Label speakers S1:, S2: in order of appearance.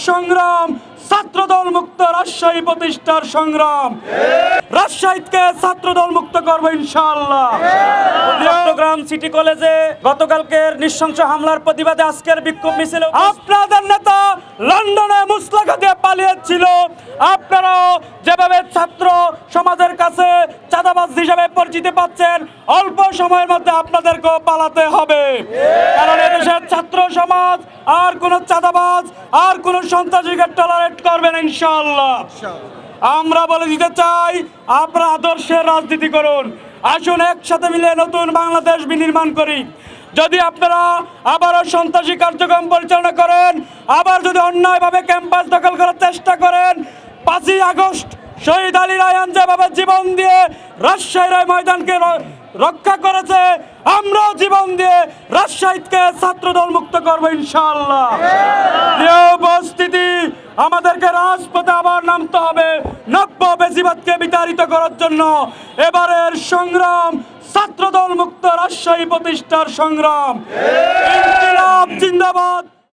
S1: সংগ্রাম, ছাত্রদল মুক্ত রাজশাহী প্রতিষ্ঠার সংগ্রাম। রাজশাহীকে ছাত্রদল মুক্ত করবো ইনশাআল্লাহ। চট্টগ্রাম সিটি কলেজে গতকালকের নৃশংস হামলার প্রতিবাদে আজকের বিক্ষোভ মিছিল। আপনাদের নেতা লন্ডনে মুসলাকা দিয়ে পালিয়েছিল, আপনারাও যেভাবে ছাত্র সমাজের কাছে চাঁদাবাজ হিসাবে পরিচিতি পাচ্ছেন, অল্প সময়ের মধ্যে আপনাদেরকেও পালাতে হবে। কারণ এদেশের ছাত্র সমাজ আর কোন চাঁদাবাজ আর কোন সন্ত্রাসীকে টলারেট করবেন ইনশাআল্লাহ। আমরা বলে দিতে চাই, আপনারা আদর্শের রাজনীতি করুন। আসুন একসাথে মিলে নতুন বাংলাদেশ বিনির্মাণ করি। যদি আপনারা আবারও সন্ত্রাসী কার্যক্রম পরিচালনা করেন, আবার যদি অন্যায়ভাবে ক্যাম্পাস দখল করার চেষ্টা করেন, 5ই আগস্ট শহীদ আলী রায়হান যেভাবে জীবন দিয়ে রাজশাহীর ময়দানকে রক্ষা করেছে, আমরাও জীবন দিয়ে রাজশাহীকে ছাত্রদল মুক্ত করবো ইনশাআল্লাহ। প্রিয় উপস্থিতি, আমাদেরকে রাজপথে আবার নামতে হবে নব্য বেশিবাদকে বিতাড়িত করার জন্য। এবারের সংগ্রাম ছাত্রদল মুক্ত রাজশাহী প্রতিষ্ঠার সংগ্রাম। ইনকিলাব জিন্দাবাদ।